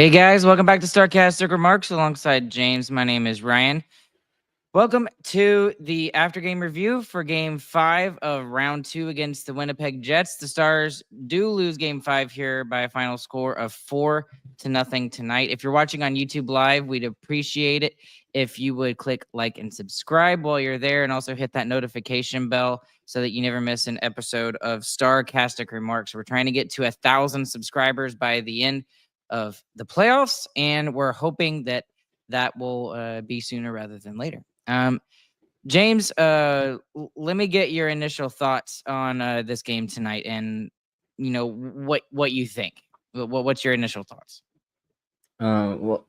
Hey guys, welcome back to Starcastic Remarks alongside James. My name is Ryan. Welcome to the after game review for game 5 of round 2 against the Winnipeg Jets. The Stars do lose game 5 here by a final score of 4-0 tonight. If you're watching on YouTube Live, we'd appreciate it if you would click like and subscribe while you're there, and also hit that notification bell so that you never miss an episode of Starcastic Remarks. We're trying to get to 1,000 subscribers by the end of the playoffs, and we're hoping that will be sooner rather than later. James, let me get your initial thoughts on this game tonight, and what you think. What's your initial thoughts? The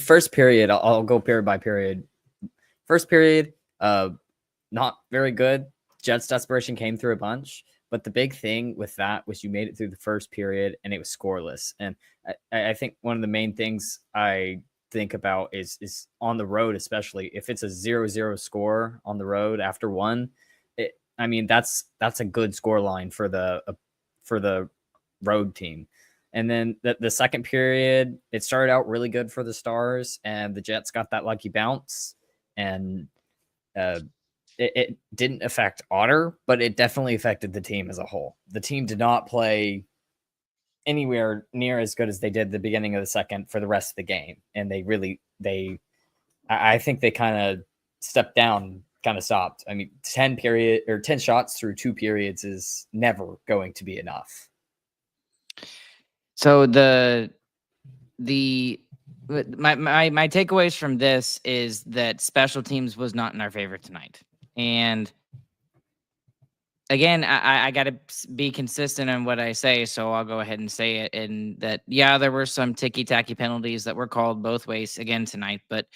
first period, I'll go period by period. First period, not very good. Jets desperation came through a bunch, but the big thing with that was you made it through the first period and it was scoreless. And I think one of the main things I think about is on the road, especially if it's a 0-0 score on the road after one. That's a good score line for the road team. And then the second period, it started out really good for the Stars, and the Jets got that lucky bounce, and it didn't affect Otter, but it definitely affected the team as a whole. The team did not play anywhere near as good as they did the beginning of the second for the rest of the game. And I think they kind of stepped down, kind of stopped. 10 shots through 2 periods is never going to be enough. So my takeaways from this is that special teams was not in our favor tonight. And again, I got to be consistent in what I say, so I'll go ahead and say it. And that, yeah, there were some ticky-tacky penalties that were called both ways again tonight, but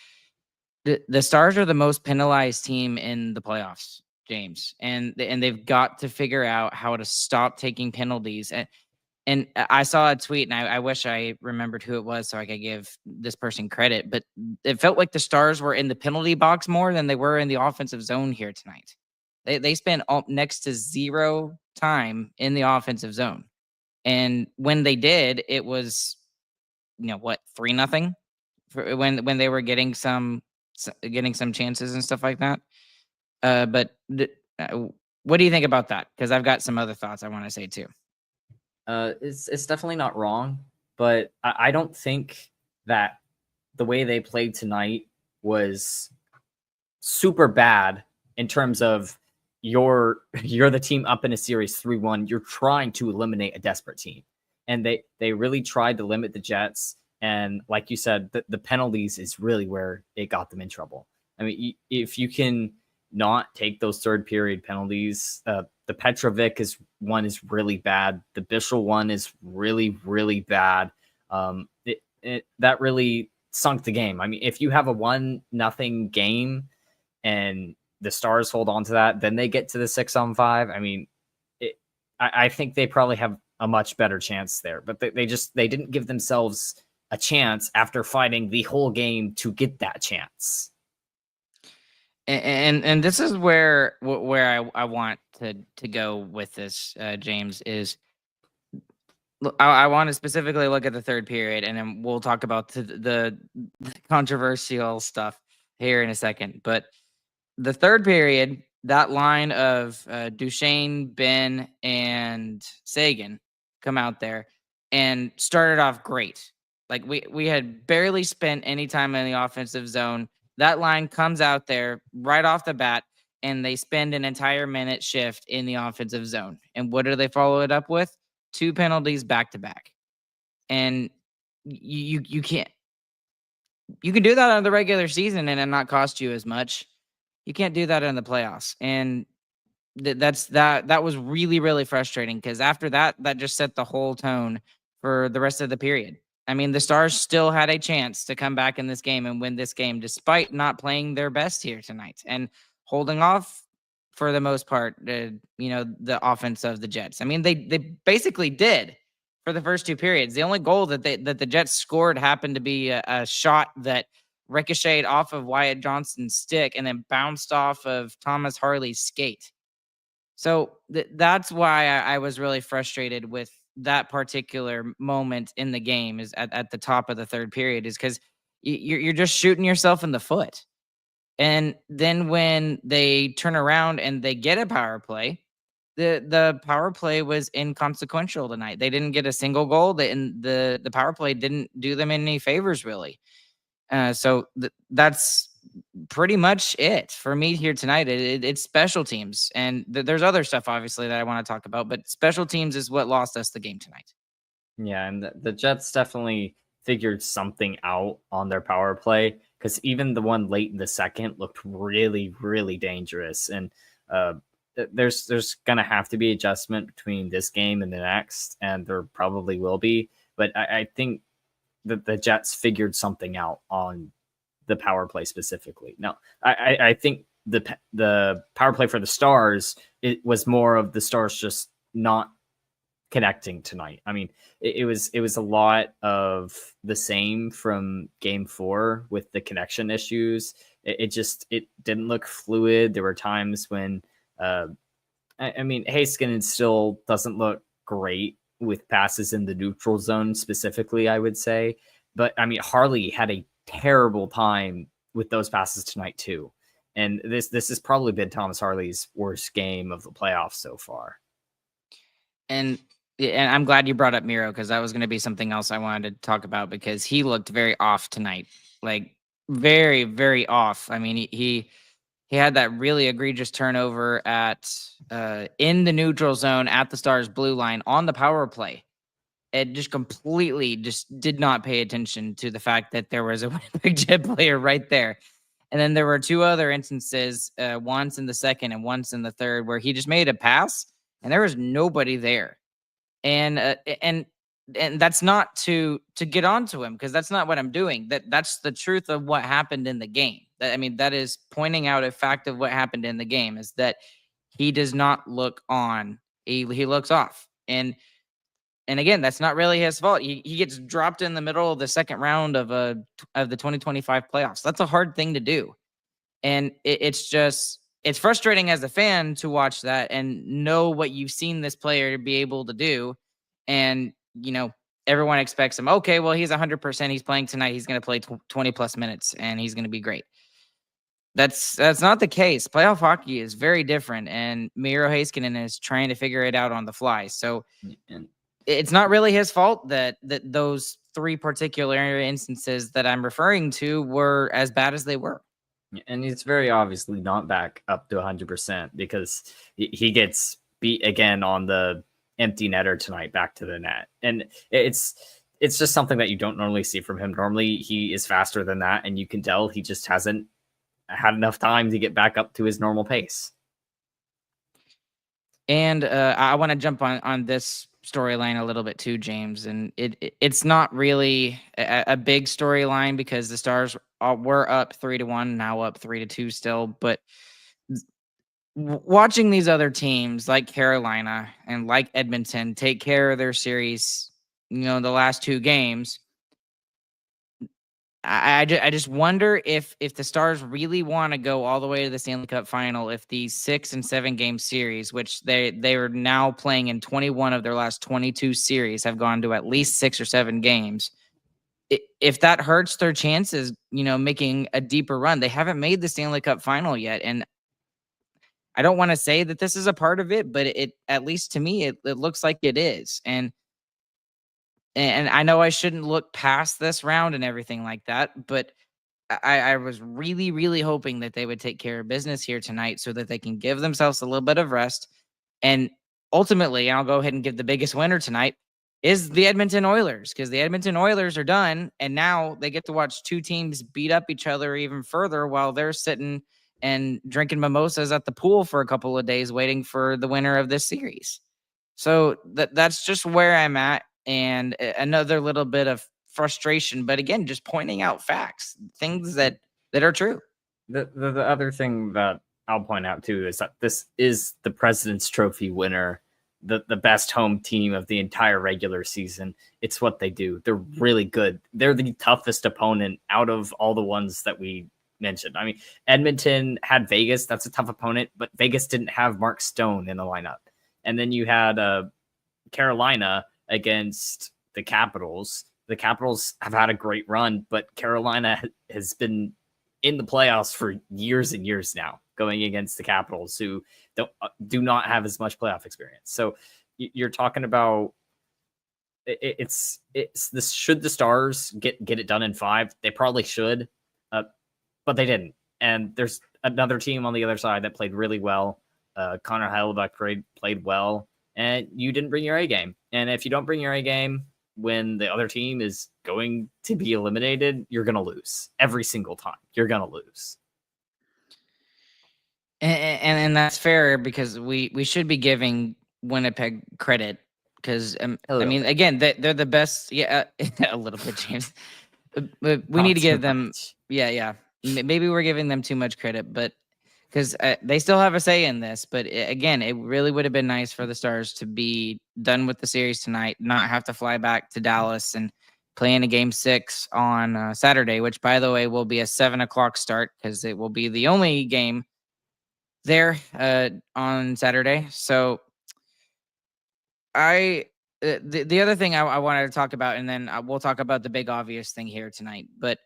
the Stars are the most penalized team in the playoffs, James, and they've got to figure out how to stop taking penalties. And I saw a tweet, and I wish I remembered who it was so I could give this person credit, but it felt like the Stars were in the penalty box more than they were in the offensive zone here tonight. They spent next to 0 time in the offensive zone. And when they did, it was, 3-0 when they were getting some chances and stuff like that. But what do you think about that? Because I've got some other thoughts I want to say too. It's definitely not wrong, but I don't think that the way they played tonight was super bad in terms of you're the team up in a series 3-1. You're trying to eliminate a desperate team, and they really tried to limit the Jets. And like you said, the penalties is really where it got them in trouble. If you can not take those third period penalties, the Petrovic one is really bad. The Bichel one is really, really bad. That really sunk the game. If you have a 1-0 game and the Stars hold on to that, then they get to the 6-on-5. I think they probably have a much better chance there, but they didn't give themselves a chance after fighting the whole game to get that chance. And this is where I want to go with this, James, is I want to specifically look at the third period, and then we'll talk about the controversial stuff here in a second. But the third period, that line of Duchesne, Ben, and Sagan come out there and started off great. Like we had barely spent any time in the offensive zone. That line comes out there right off the bat, and they spend an entire minute shift in the offensive zone. And what do they follow it up with? 2 penalties back to back. And you can't. You can do that in the regular season and it not cost you as much. You can't do that in the playoffs. And that was really, really frustrating, because after that just set the whole tone for the rest of the period. The Stars still had a chance to come back in this game and win this game, despite not playing their best here tonight and holding off for the most part, the offense of the Jets. They basically did for the first 2 periods. The only goal that the Jets scored happened to be a shot that ricocheted off of Wyatt Johnston's stick and then bounced off of Thomas Harley's skate. So that's why I was really frustrated with that particular moment in the game is at the top of the third period is because you're just shooting yourself in the foot. And then when they turn around and they get a power play, the power play was inconsequential tonight. They didn't get a single goal. And the power play didn't do them any favors really. So that's pretty much it for me here tonight. It's special teams, and there's other stuff obviously that I want to talk about, but special teams is what lost us the game tonight. Yeah, and the Jets definitely figured something out on their power play, because even the one late in the second looked really, really dangerous. And there's gonna have to be adjustment between this game and the next, and there probably will be. But I think that the Jets figured something out on the power play specifically. Now, I think the power play for the Stars, it was more of the Stars just not connecting tonight. I mean, it was a lot of the same from game 4 with the connection issues. It didn't look fluid. There were times when I mean, Heiskanen still doesn't look great with passes in the neutral zone specifically, I would say. But I mean, Harley had a terrible time with those passes tonight too. And this has probably been Thomas Harley's worst game of the playoffs so far. And I'm glad you brought up Miro, because that was going to be something else I wanted to talk about, because he looked very off tonight, like very, very off. I mean, he had that really egregious turnover at in the neutral zone at the Stars blue line on the power play. It just completely just did not pay attention to the fact that there was a Winnipeg Jet player right there. And then there were 2 other instances, once in the second and once in the third, where he just made a pass and there was nobody there. And that's not to get onto him, because that's not what I'm doing. That's the truth of what happened in the game. I mean, that is pointing out a fact of what happened in the game, is that he does not look on. He looks off. And again, that's not really his fault. He gets dropped in the middle of the second round of the 2025 playoffs. That's a hard thing to do. And it's frustrating as a fan to watch that and know what you've seen this player be able to do. And, everyone expects him. Okay, well, he's 100%. He's playing tonight. He's going to play 20 plus minutes and he's going to be great. That's not the case. Playoff hockey is very different. And Miro Heiskanen is trying to figure it out on the fly. So it's not really his fault that those 3 particular instances that I'm referring to were as bad as they were. And he's very obviously not back up to 100%, because he gets beat again on the empty netter tonight back to the net. And it's just something that you don't normally see from him. Normally he is faster than that, and you can tell he just hasn't had enough time to get back up to his normal pace. And I want to jump on this storyline a little bit too, James. And it's not really a big storyline, because the Stars were up 3-1, now up 3-2 still. But watching these other teams like Carolina and like Edmonton take care of their series, the last 2 games, I just wonder if the Stars really want to go all the way to the Stanley Cup final, if these 6 and 7 game series, which they are now playing in 21 of their last 22 series, have gone to at least 6 or 7 games. If that hurts their chances, making a deeper run. They haven't made the Stanley Cup final yet. And I don't want to say that this is a part of it, but it, at least to me, it looks like it is. And I know I shouldn't look past this round and everything like that, but I was really, really hoping that they would take care of business here tonight so that they can give themselves a little bit of rest. And ultimately, and I'll go ahead and give the biggest winner tonight, is the Edmonton Oilers, because the Edmonton Oilers are done, and now they get to watch 2 teams beat up each other even further while they're sitting and drinking mimosas at the pool for a couple of days waiting for the winner of this series. So that's just where I'm at. And another little bit of frustration, but again, just pointing out facts, things that are true. The other thing that I'll point out too is that this is the President's Trophy winner, the best home team of the entire regular season. It's what they do. They're really good. They're the toughest opponent out of all the ones that we mentioned. I mean, Edmonton had Vegas. That's a tough opponent, but Vegas didn't have Mark Stone in the lineup. And then you had Carolina, against the Capitals. The Capitals have had a great run, but Carolina has been in the playoffs for years and years now, going against the Capitals, who do not have as much playoff experience. So you're talking about it's this. Should the Stars get it done in 5? They probably should, but they didn't. And there's another team on the other side that played really well. Connor Hellebuyck played well, and you didn't bring your A game. And if you don't bring your A game when the other team is going to be eliminated, you're going to lose every single time. You're going to lose. And that's fair, because we should be giving Winnipeg credit, because I mean, again, they're the best. Yeah, a little bit, James. We need to give them. Yeah. Maybe we're giving them too much credit, but because they still have a say in this. But again, it really would have been nice for the Stars to be done with the series tonight, not have to fly back to Dallas and play in a game 6 on Saturday, which, by the way, will be a 7:00 start, because it will be the only game there on Saturday. So the other thing I wanted to talk about, and then we'll talk about the big obvious thing here tonight, but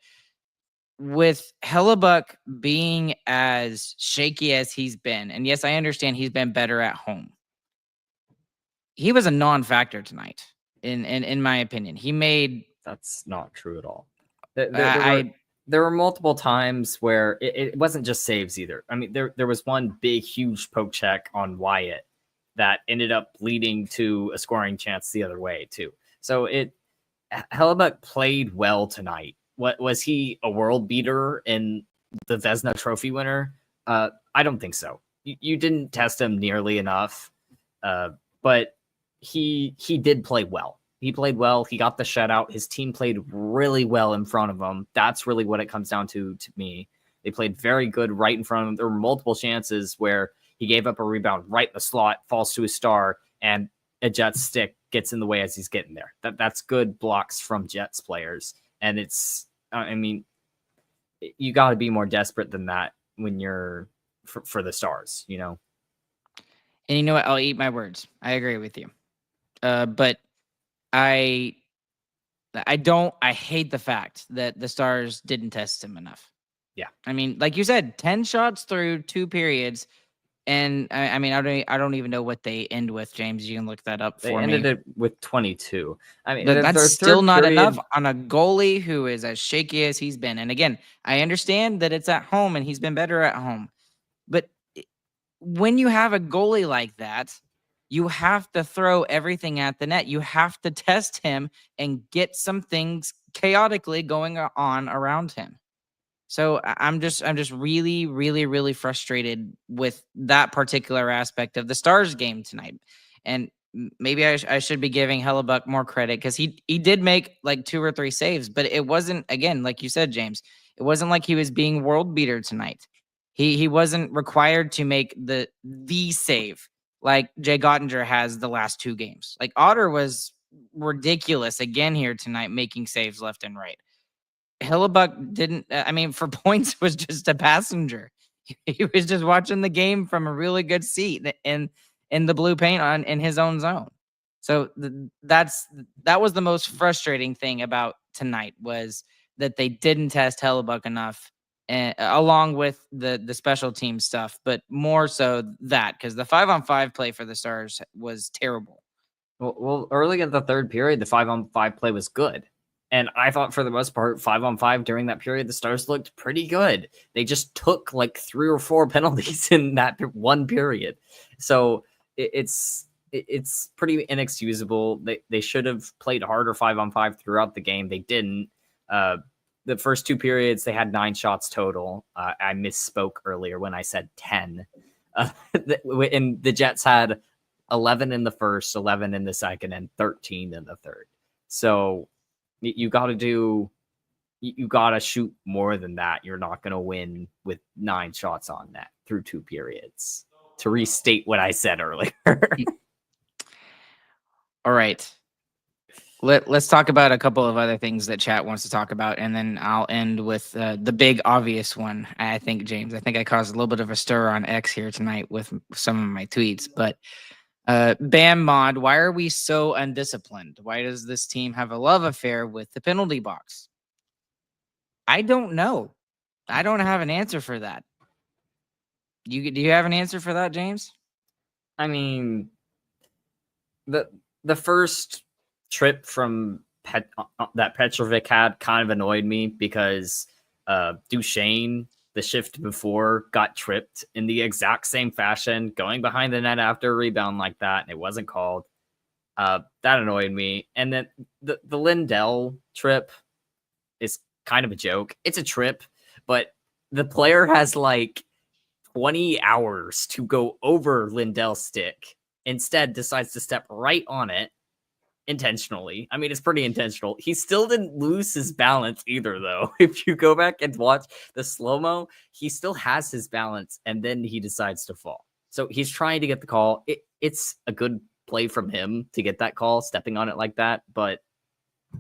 with Hellebuyck being as shaky as he's been, and yes, I understand he's been better at home, he was a non-factor tonight, in my opinion. He made... That's not true at all. There were multiple times where it wasn't just saves either. I mean, there was one big, huge poke check on Wyatt that ended up leading to a scoring chance the other way too. So Hellebuyck played well tonight. What was he, a world beater in the Vezina Trophy winner? I don't think so. You didn't test him nearly enough, but he did play well. He played well. He got the shutout. His team played really well in front of him. That's really what it comes down to me. They played very good right in front of him. There were multiple chances where he gave up a rebound right in the slot, falls to his star, and a Jets stick gets in the way as he's getting there. That's good blocks from Jets players. And it's, I mean, you got to be more desperate than that when you're for the Stars, you know? And you know what? I'll eat my words. I agree with you. But I hate the fact that the Stars didn't test him enough. Yeah. I mean, like you said, 10 shots through 2 periods. And I mean, I don't even know what they end with, James. You can look that up for me. They ended it with 22. I mean, that's still not enough on a goalie who is as shaky as he's been. And again, I understand that it's at home and he's been better at home. But when you have a goalie like that, you have to throw everything at the net. You have to test him and get some things chaotically going on around him. So I'm just really, really, really frustrated with that particular aspect of the Stars game tonight. And maybe I should be giving Hellebuyck more credit, because he did make like 2 or 3 saves, but it wasn't, again, like you said, James, it wasn't like he was being world beater tonight. He wasn't required to make the save like Jay Gottinger has the last 2 games. Like Otter was ridiculous again here tonight, making saves left and right. Hellebuyck didn't, I mean, for points, was just a passenger. He was just watching the game from a really good seat in the blue paint in his own zone. So that was the most frustrating thing about tonight, was that they didn't test Hellebuyck enough, along with the special team stuff, but more so that, because the 5-on-5 play for the Stars was terrible. Well, early in the third period, the 5-on-5 play was good. And I thought, for the most part, 5-on-5 during that period, the Stars looked pretty good. They just took like 3 or 4 penalties in that one period. So it's pretty inexcusable. They should have played harder 5-on-5 throughout the game. They didn't. The first 2 periods, they had 9 shots total. I misspoke earlier when I said 10. And the Jets had 11 in the first, 11 in the second, and 13 in the third. So you got to shoot more than that. You're not going to win with 9 shots on net through 2 periods. To restate what I said earlier. All right. Let's talk about a couple of other things that chat wants to talk about, and then I'll end with the big obvious one. I think, James, I think I caused a little bit of a stir on X here tonight with some of my tweets, but Bam Mod, why are we so undisciplined? Why does this team have a love affair with the penalty box? I don't know. I don't have an answer for that. Do you have an answer for that, James? I mean, the first trip from that Petrovic had kind of annoyed me because Duchesne, the shift before, got tripped in the exact same fashion, going behind the net after a rebound like that, and it wasn't called. That annoyed me. And then the Lindell trip is kind of a joke. It's a trip, but the player has like 20 hours to go over Lindell's stick. Instead, decides to step right on it intentionally. I mean, it's pretty intentional. He still didn't lose his balance either, though. If you go back and watch the slow-mo, he still has his balance, and then he decides to fall. So he's trying to get the call. It's a good play from him to get that call, stepping on it like that, but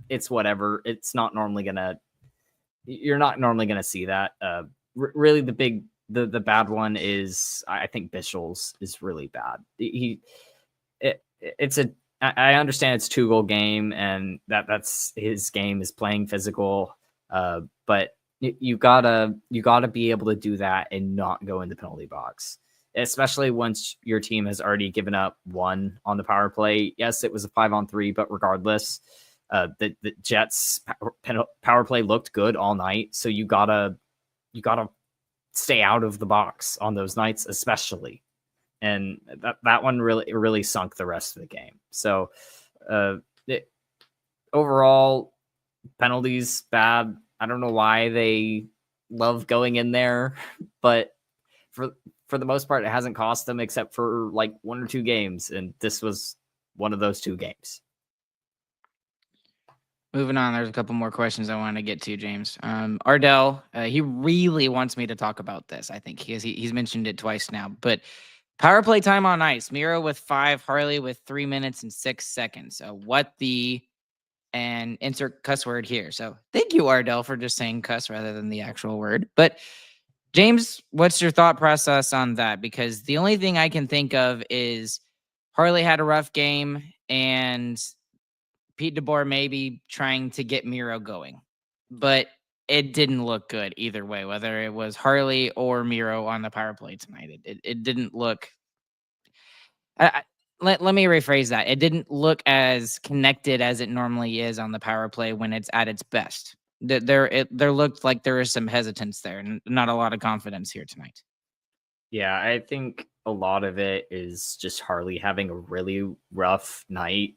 it's whatever. It's not normally gonna. You're not normally gonna see that. Really, the bad one is, I think Bischel's is really bad. I understand it's a 2-goal game and that's his game is playing physical, but you gotta be able to do that and not go in the penalty box, especially once your team has already given up 1 on the power play. Yes, it was a 5-on-3, but regardless, the Jets power play looked good all night, so you gotta stay out of the box on those nights, especially. And that one really sunk the rest of the game. So overall, penalties bad. I don't know why they love going in there, but for the most part, it hasn't cost them except for like 1 or 2 games, and this was one of those 2 games. Moving on, there's a couple more questions I want to get to, James. Ardell, he really wants me to talk about this, I think, because he's mentioned it twice now. But power play time on ice, Miro with 5, Harley with 3 minutes and 6 seconds. And insert cuss word here. So thank you, Ardell, for just saying cuss rather than the actual word. But James, what's your thought process on that? Because the only thing I can think of is Harley had a rough game and Pete DeBoer maybe trying to get Miro going, but it didn't look good either way, whether it was Harley or Miro on the power play tonight. It didn't look. Let me rephrase that. It didn't look as connected as it normally is on the power play when it's at its best. There looked like there is some hesitance there, and not a lot of confidence here tonight. Yeah, I think a lot of it is just Harley having a really rough night.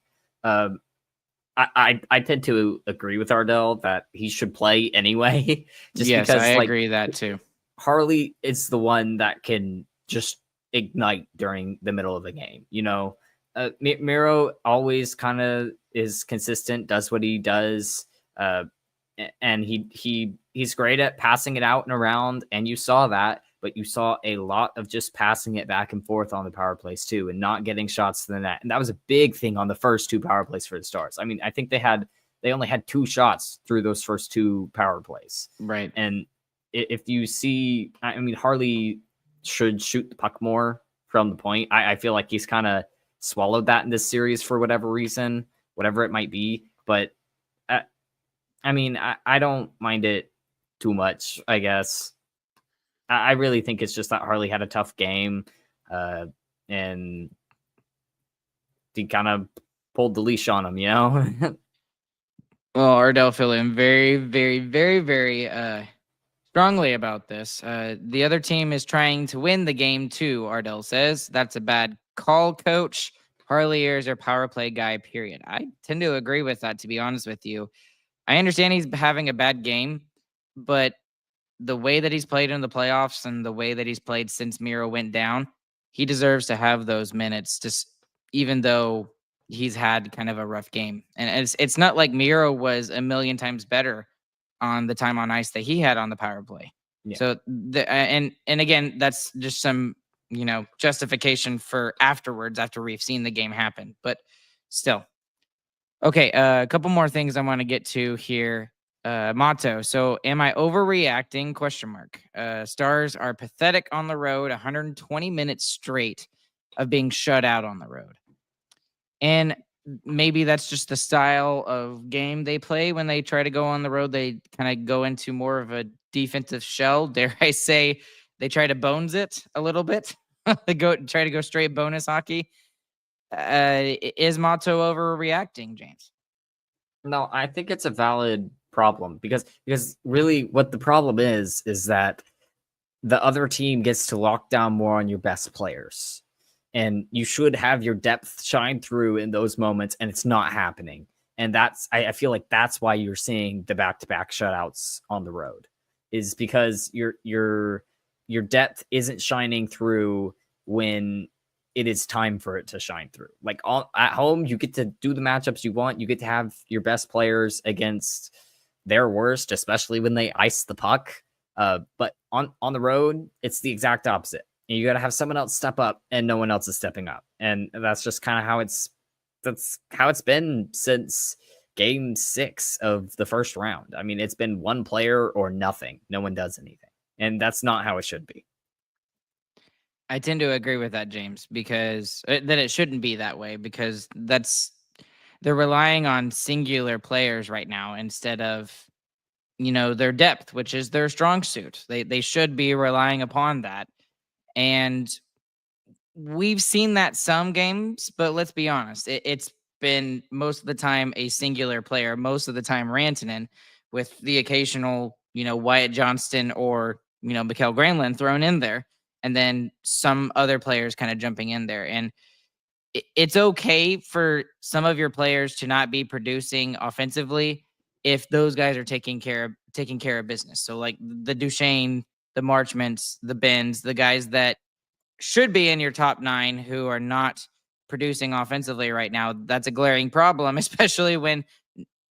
I tend to agree with Ardell that he should play anyway. Just yes, because, I agree that too. Harley is the one that can just ignite during the middle of the game. You know, Miro always kind of is consistent, does what he does, and he's great at passing it out and around. And you saw that, but you saw a lot of just passing it back and forth on the power plays too, and not getting shots to the net. And that was a big thing on the first 2 power plays for the Stars. I mean, I think they only had 2 shots through those first 2 power plays. Right. And if you see, I mean, Harley should shoot the puck more from the point. I feel like he's kind of swallowed that in this series for whatever reason, whatever it might be. But I mean, I don't mind it too much, I guess. I really think it's just that Harley had a tough game, and he kind of pulled the leash on him, you know? Well, Ardell feeling very, very, very, very strongly about this. The other team is trying to win the game too, Ardell says. That's a bad call, coach. Harley is our power play guy, period. I tend to agree with that, to be honest with you. I understand he's having a bad game, but the way that he's played in the playoffs and the way that he's played since Miro went down, he deserves to have those minutes, just even though he's had kind of a rough game. And it's not like Miro was a million times better on the time on ice that he had on the power play. Yeah. So and again, that's just some, justification for afterwards after we've seen the game happen. But still. Okay, a couple more things I want to get to here. Motto. So am I overreacting? Question mark. Stars are pathetic on the road, 120 minutes straight. of being shut out on the road. And maybe that's just the style of game they play when they try to go on the road. They kind of go into more of a defensive shell. Dare I say, they try to bones it a little bit. They try to go straight bonus hockey. Is Motto overreacting, James? No, I think it's a valid problem because really what the problem is that the other team gets to lock down more on your best players. And you should have your depth shine through in those moments, and it's not happening. And I feel like that's why you're seeing the back-to-back shutouts on the road, is because your depth isn't shining through when it is time for it to shine through. Like at home, you get to do the matchups you want. You get to have your best players against their worst, especially when they ice the puck. But on the road, it's the exact opposite. You got to have someone else step up, and no one else is stepping up, and that's just kind of how it's been since Game 6 of the first round. I mean, it's been one player or nothing. No one does anything, and that's not how it should be. I tend to agree with that, James, because that it shouldn't be that way, because they're relying on singular players right now instead of their depth, which is their strong suit. They should be relying upon that. And we've seen that some games, but let's be honest, it's been most of the time a singular player, most of the time Rantanen, with the occasional, Wyatt Johnston or, Mikael Granlund thrown in there, and then some other players kind of jumping in there. And it's okay for some of your players to not be producing offensively if those guys are taking care of business. So like the Duchesne, the Marchments, the Benns, the guys that should be in your top 9 who are not producing offensively right now. That's a glaring problem, especially when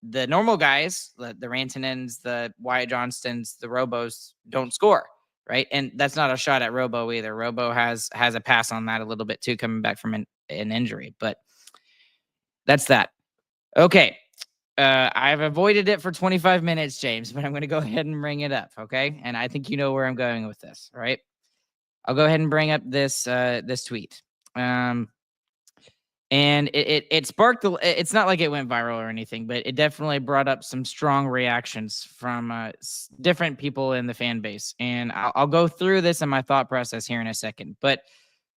the normal guys, the Rantanens, the Wyatt Johnstons, the Robos don't score, right? And that's not a shot at Robo either. Robo has a pass on that a little bit too, coming back from an injury, but that's that. Okay. I've avoided it for 25 minutes, James, but I'm going to go ahead and bring it up, okay? And I think you know where I'm going with this, all right? I'll go ahead and bring up this tweet. And it sparked it's not like it went viral or anything, but it definitely brought up some strong reactions from different people in the fan base. And I'll go through this in my thought process here in a second. But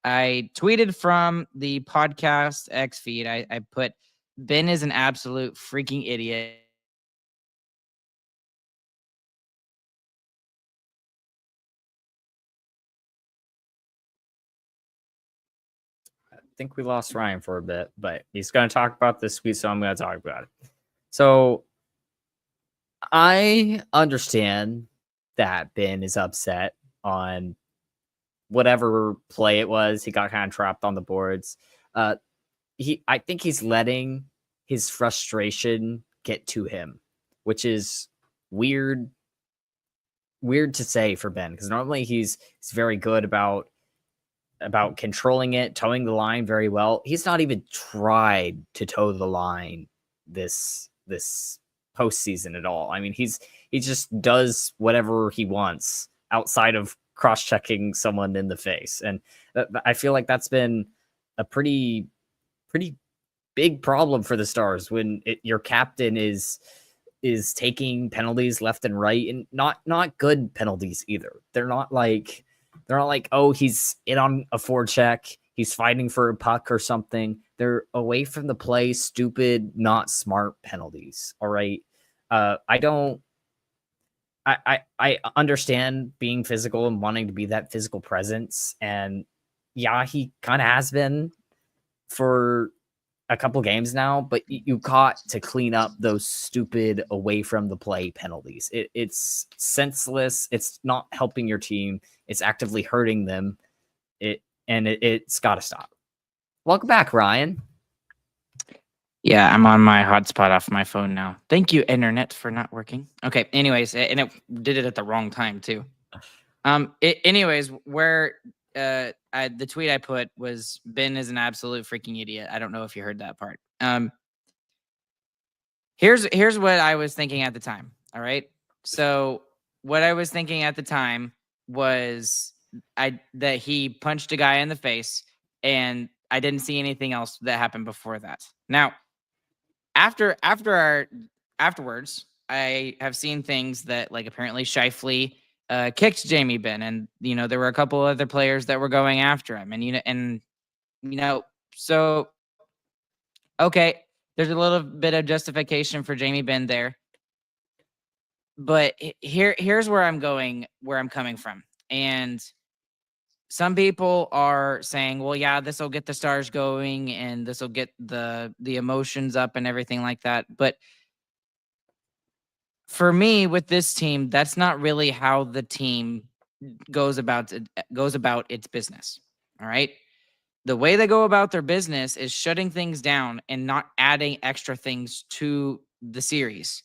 I tweeted from the podcast X feed. I put, Ben is an absolute freaking idiot. I think we lost Ryan for a bit, but he's going to talk about this tweet, so I'm going to talk about it. So I understand that Ben is upset on whatever play it was. He got kind of trapped on the boards. I think he's letting his frustration get to him, which is weird to say for Ben, because normally he's very good about controlling it, towing the line very well. He's not even tried to toe the line this postseason at all. I mean, he just does whatever he wants outside of cross-checking someone in the face. And I feel like that's been a pretty big problem for the Stars when your captain is taking penalties left and right, and not good penalties either. They're not like, oh, he's in on a forecheck, he's fighting for a puck or something. They're away from the play, stupid, not smart penalties. All right. I understand being physical and wanting to be that physical presence. And yeah, he kind of has been for a couple games now, but you got to clean up those stupid away from the play penalties. It's senseless. It's not helping your team. It's actively hurting them. It's got to stop. Welcome back, Ryan. Yeah, I'm on my hotspot off my phone now. Thank you, internet, for not working. Okay, anyways, and it did it at the wrong time too. Anyways, where the tweet I put was, Ben is an absolute freaking idiot. I don't know if you heard that part. Here's what I was thinking at the time. All right. So what I was thinking at the time was that he punched a guy in the face, and I didn't see anything else that happened before that. Now, afterwards, I have seen things that, like, apparently Shifley kicked Jamie Benn, and there were a couple other players that were going after him, and so okay, there's a little bit of justification for Jamie Benn there, but here's where I'm coming from, and some people are saying, well, yeah, this will get the stars going and this will get the emotions up and everything like that. But for me, with this team, that's not really how the team goes about its business. All right. The way they go about their business is shutting things down and not adding extra things to the series.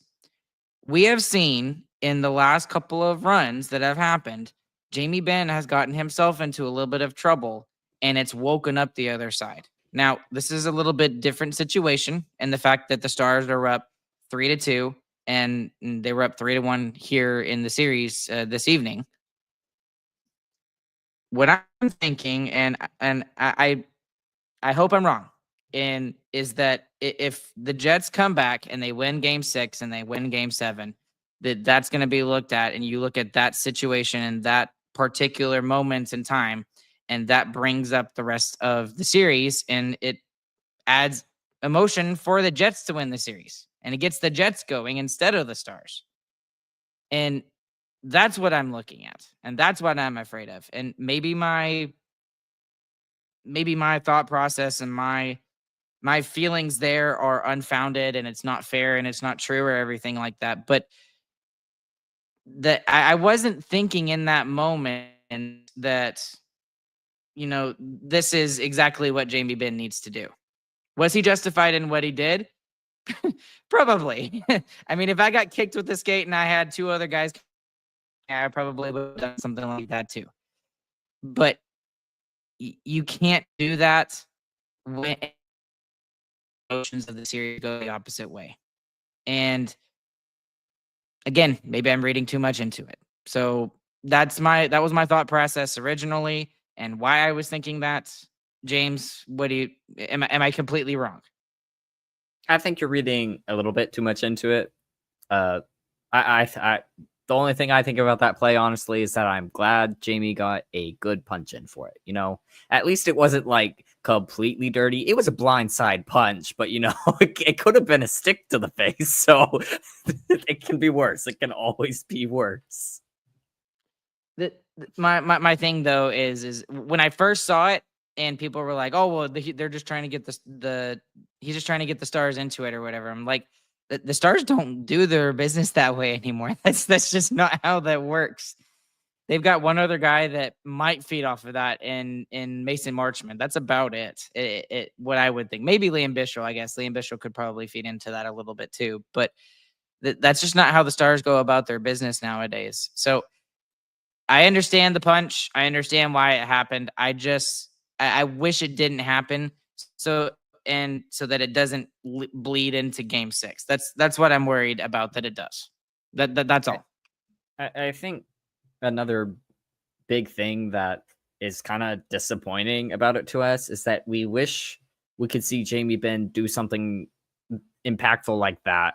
We have seen in the last couple of runs that have happened, Jamie Benn has gotten himself into a little bit of trouble, and it's woken up the other side. Now, this is a little bit different situation in the fact that the Stars are up 3-2, and they were up 3-1 here in the series this evening. What I'm thinking, and I hope I'm wrong, and is that if the Jets come back and they win Game 6 and they win Game 7, that's going to be looked at, and you look at that situation and that particular moment in time, and that brings up the rest of the series, and it adds emotion for the Jets to win the series, and it gets the Jets going instead of the Stars. And that's what I'm looking at, and that's what I'm afraid of. And maybe my thought process and my feelings there are unfounded, and it's not fair and it's not true or everything like that. But that I wasn't thinking in that moment that, this is exactly what Jamie Benn needs to do. Was he justified in what he did? Probably. I mean, if I got kicked with the skate and I had two other guys, I probably would have done something like that too. But you can't do that when emotions of the series go the opposite way. And again, maybe I'm reading too much into it. So that was my thought process originally, and why I was thinking that. James, am I completely wrong? I think you're reading a little bit too much into it. I the only thing I think about that play, honestly, is that I'm glad Jamie got a good punch in for it. At least it wasn't like completely dirty. It was a blindside punch, but it could have been a stick to the face. So it can be worse. It can always be worse. My thing though is when I first saw it and people were like, "Oh, well, they're just trying to get he's just trying to get the Stars into it or whatever." I'm like, the Stars don't do their business that way anymore. That's just not how that works. They've got one other guy that might feed off of that in Mason Marchman. That's about it. What I would think. Maybe Liam Bishop, I guess. Liam Bishop could probably feed into that a little bit too. But that's just not how the Stars go about their business nowadays. So I understand the punch. I understand why it happened. I wish it didn't happen. So that it doesn't bleed into Game 6. That's what I'm worried about that it does. That's all. I think another big thing that is kind of disappointing about it to us is that we wish we could see Jamie Benn do something impactful like that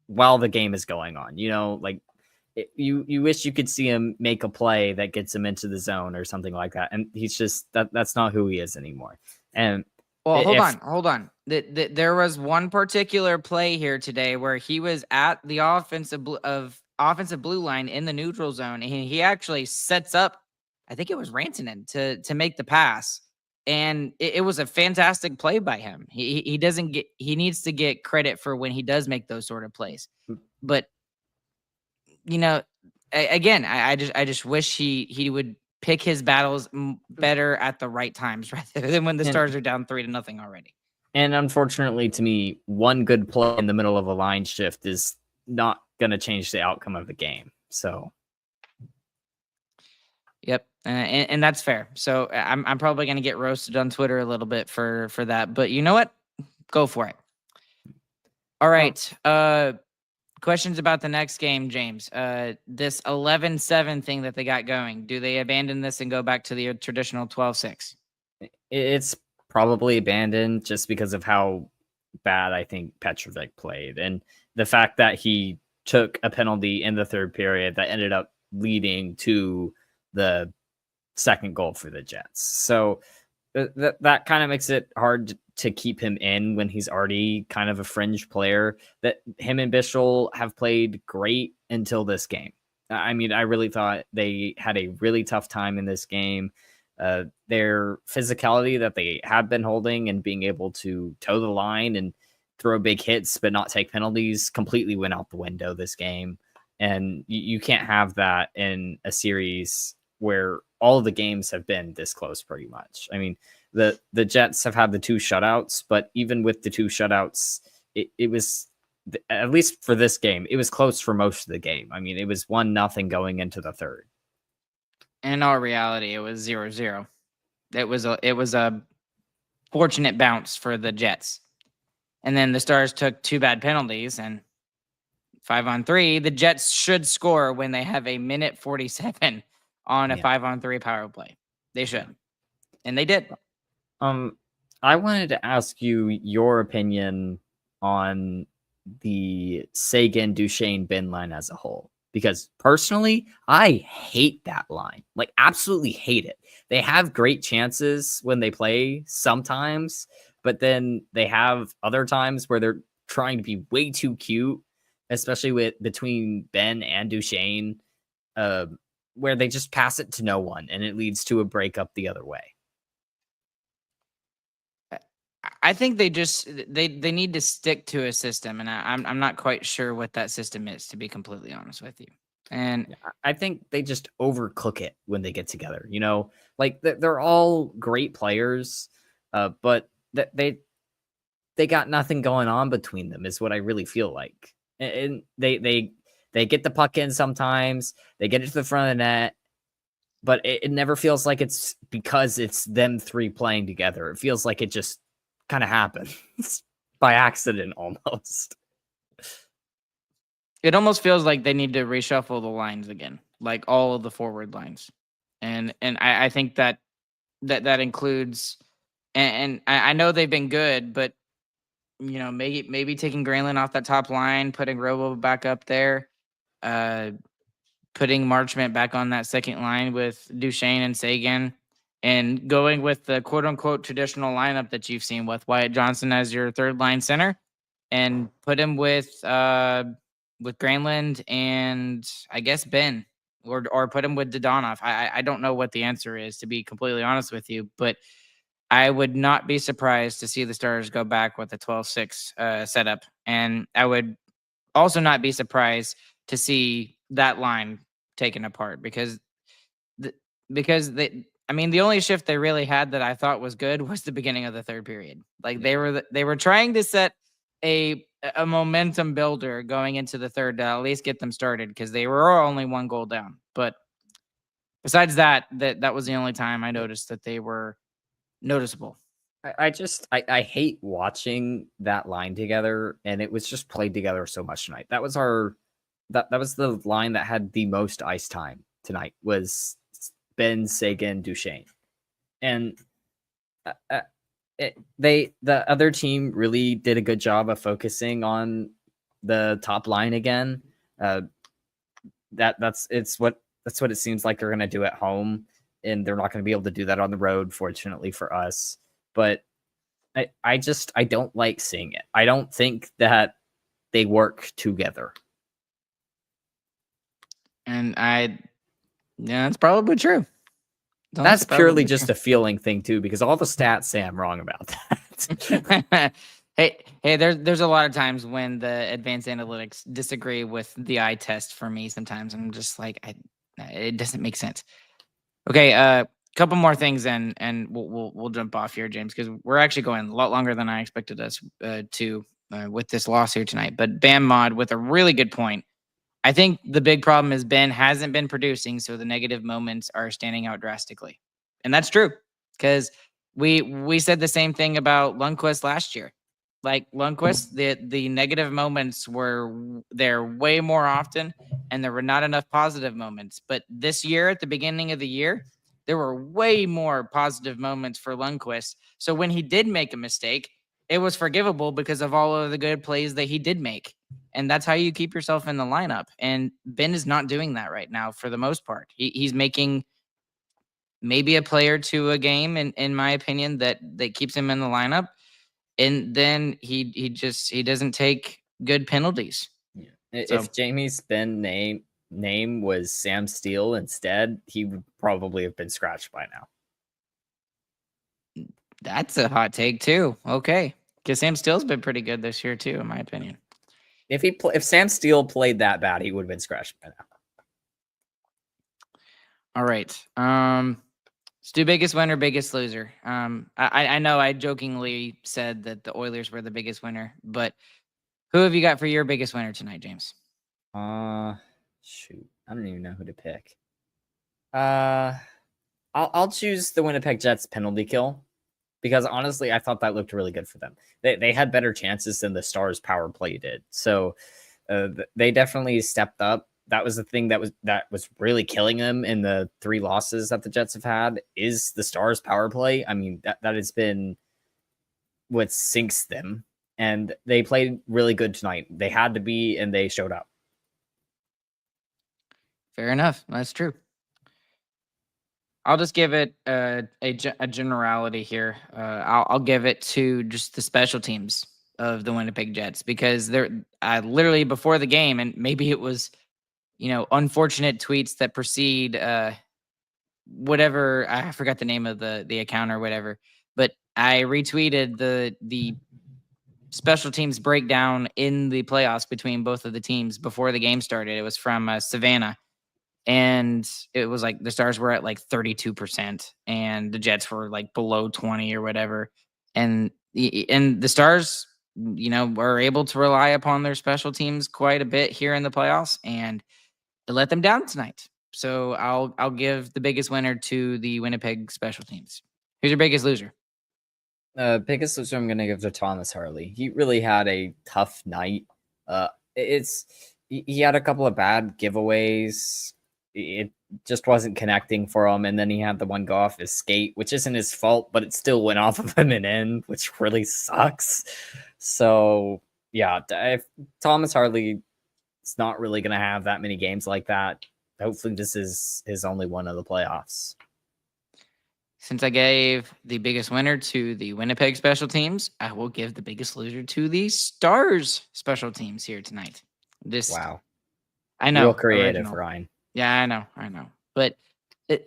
while the game is going on. You wish you could see him make a play that gets him into the zone or something like that, and he's just that's not who he is anymore. And well, hold on. There was one particular play here today where he was at the offensive blue line in the neutral zone, and he actually sets up, I think it was Rantanen, to make the pass, and it was a fantastic play by him. He needs to get credit for when he does make those sort of plays, but again, I just wish he would pick his battles better at the right times rather than when the Stars are down 3-0 already. And unfortunately, to me, one good play in the middle of a line shift is not going to change the outcome of the game. So, yep, and that's fair. So I'm probably going to get roasted on Twitter a little bit for that, but you know what? Go for it. All right. Questions about the next game, James. This 11-7 thing that they got going. Do they abandon this and go back to the traditional 12-6? It's probably abandoned just because of how bad I think Petrovic played, and the fact that he took a penalty in the third period that ended up leading to the second goal for the Jets. So that kind of makes it hard to keep him in when he's already kind of a fringe player. That him and Bischel have played great until this game. I mean, I really thought they had a really tough time in this game. Their physicality that they had been holding and being able to toe the line and throw big hits but not take penalties completely went out the window this game. And you can't have that in a series where all of the games have been this close pretty much. I mean, the Jets have had the 2 shutouts, but even with the 2 shutouts, it was, at least for this game, it was close for most of the game. I mean, it was 1-0 going into the third. In all reality, it was 0-0. It was a fortunate bounce for the Jets. And then the Stars took 2 bad penalties, and 5-on-3, the Jets should score when they have a minute 47 on a 5-on-3 power play. They should. And they did. I wanted to ask you your opinion on the Seguin, Duchesne, Benn line as a whole. Because personally, I hate that line. Like, absolutely hate it. They have great chances when they play sometimes, but then they have other times where they're trying to be way too cute, especially between Benn and Duchesne, where they just pass it to no one and it leads to a breakup the other way. I think they need to stick to a system, and I'm not quite sure what that system is, to be completely honest with you. And I think they just overcook it when they get together. You know, like they're all great players, but they got nothing going on between them, is what I really feel like. And they get the puck in sometimes, they get it to the front of the net, but it never feels like it's because it's them 3 playing together. It feels like it just kind of happens by accident almost. It almost feels like they need to reshuffle the lines again, like all of the forward lines. And I think that includes, and I know they've been good, but you know, maybe taking Granlund off that top line, putting Robo back up there, putting Marchment back on that second line with Duchesne and Seguin, and going with the quote unquote traditional lineup that you've seen with Wyatt Johnson as your third line center, and put him with Granlund and I guess Benn, or put him with Dodonov. I don't know what the answer is, to be completely honest with you, but I would not be surprised to see the Stars go back with a 12-6 setup, and I would also not be surprised to see that line taken apart because the only shift they really had that I thought was good was the beginning of the third period. Like they were trying to set a momentum builder going into the third to at least get them started, because they were only 1 goal down. But besides that was the only time I noticed that they were noticeable. I hate watching that line together, and it was just played together so much tonight. That was that was the line that had the most ice time tonight, was Benn, Seguin, Duchesne. And the other team really did a good job of focusing on the top line again. That's what it seems like they're going to do at home, and they're not going to be able to do that on the road, fortunately for us. But I don't like seeing it. I don't think that they work together. And that's probably true. That's purely just a feeling thing too, because all the stats say I'm wrong about that. hey, there's a lot of times when the advanced analytics disagree with the eye test for me. Sometimes I'm just like, it doesn't make sense. Okay, couple more things, and we'll jump off here, James, because we're actually going a lot longer than I expected us to with this loss here tonight. But Bam Mod with a really good point. I think the big problem is Benn hasn't been producing, so the negative moments are standing out drastically. And that's true, because we said the same thing about Lundqvist last year. Like Lundqvist, the negative moments were there way more often, and there were not enough positive moments. But this year, at the beginning of the year, there were way more positive moments for Lundqvist. So when he did make a mistake, it was forgivable because of all of the good plays that he did make. And that's how you keep yourself in the lineup. And Ben is not doing that right now for the most part. He's making maybe a play or two a game, in my opinion, that keeps him in the lineup. And then he doesn't take good penalties. Yeah. So, if Jamie's Ben name was Sam Steele instead, he would probably have been scratched by now. That's a hot take too. Okay, because Sam Steele's been pretty good this year too, in my opinion. If Sam Steele played that bad, he would have been scratched by now. All right. Let's do biggest winner, biggest loser. I know I jokingly said that the Oilers were the biggest winner, but who have you got for your biggest winner tonight, James? Shoot, I don't even know who to pick. I'll choose the Winnipeg Jets penalty kill because honestly, I thought that looked really good for them. They had better chances than the Stars power play did, so they definitely stepped up. That was the thing that was really killing them in the 3 losses that the Jets have had is the Stars power play. I mean, that has been what sinks them, and they played really good tonight. They had to be, and they showed up. Fair enough. That's true. I'll just give it a generality here. I'll give it to just the special teams of the Winnipeg Jets because they're literally before the game, and maybe it was, unfortunate tweets that precede whatever. I forgot the name of the account or whatever, but I retweeted the special teams breakdown in the playoffs between both of the teams before the game started. It was from Savannah. And it was like the Stars were at like 32% and the Jets were like below 20 or whatever. And the Stars, were able to rely upon their special teams quite a bit here in the playoffs, and it let them down tonight. So I'll give the biggest winner to the Winnipeg special teams. Who's your biggest loser? Biggest loser I'm going to give to Thomas Harley. He really had a tough night. He had a couple of bad giveaways. It just wasn't connecting for him. And then he had the one go off his skate, which isn't his fault, but it still went off of him and in, which really sucks. So, yeah, if Thomas Harley is not really going to have that many games like that, hopefully this is his only one of the playoffs. Since I gave the biggest winner to the Winnipeg special teams, I will give the biggest loser to the Stars special teams here tonight. Wow. I know. Real creative, original. Ryan. Yeah, I know. But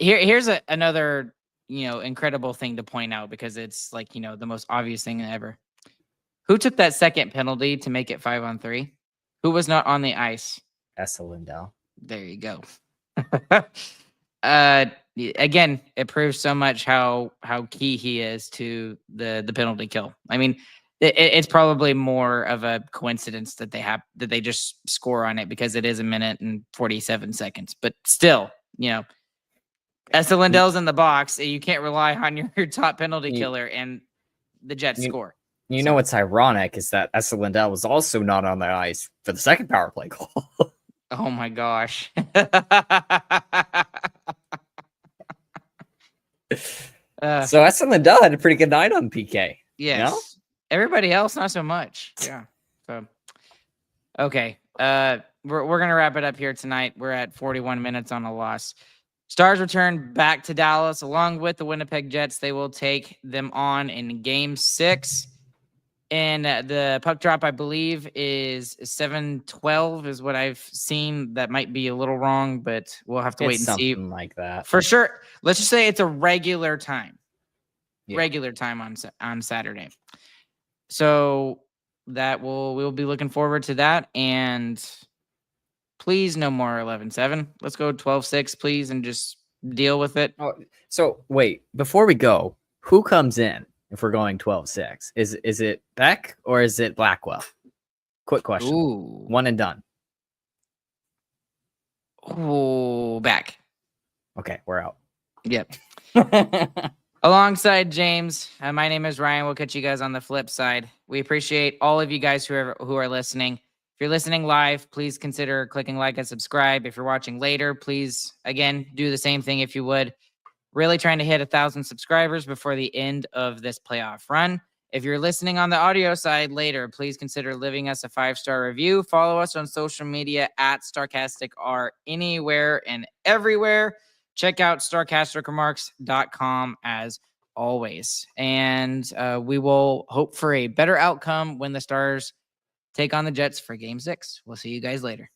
here's another, incredible thing to point out because it's like, the most obvious thing ever. Who took that second penalty to make it 5-on-3? Who was not on the ice? Esa Lindell. There you go. Again, it proves so much how key he is to the penalty kill. I mean, it's probably more of a coincidence that they just score on it because it is 1 minute and 47 seconds. But still, Esa Lindell's in the box. You can't rely on your top penalty killer, and the Jets score. You know what's ironic is that Esa Lindell was also not on the ice for the second power play goal. Oh my gosh. So Esa Lindell had a pretty good night on PK. Yes. No? Everybody else, not so much. Yeah. So, okay. We're going to wrap it up here tonight. We're at 41 minutes on a loss. Stars return back to Dallas along with the Winnipeg Jets. They will take them on in Game 6. And the puck drop, I believe, is 7:12 is what I've seen. That might be a little wrong, but we'll have to wait and see. Something like that. For sure. Let's just say it's a regular time. Yeah. Regular time on Saturday. So that we'll be looking forward to that. And please no more 11-7. Let's go 12-6, please, and just deal with it. Oh, so wait, before we go, who comes in if we're going 12-6? Is it Beck or is it Blackwell? Quick question. Ooh. One and done. Oh, Beck. Okay, we're out. Yep. Alongside James, my name is Ryan. We'll catch you guys on the flip side. We appreciate all of you guys who are listening. If you're listening live, please consider clicking like and subscribe. If you're watching later, please, again, do the same thing if you would. really trying to hit 1,000 subscribers before the end of this playoff run. If you're listening on the audio side later, please consider leaving us a 5-star review. Follow us on social media at StarcasticR anywhere and everywhere. Check out StarcasticRemarks.com as always. And we will hope for a better outcome when the Stars take on the Jets for Game 6. We'll see you guys later.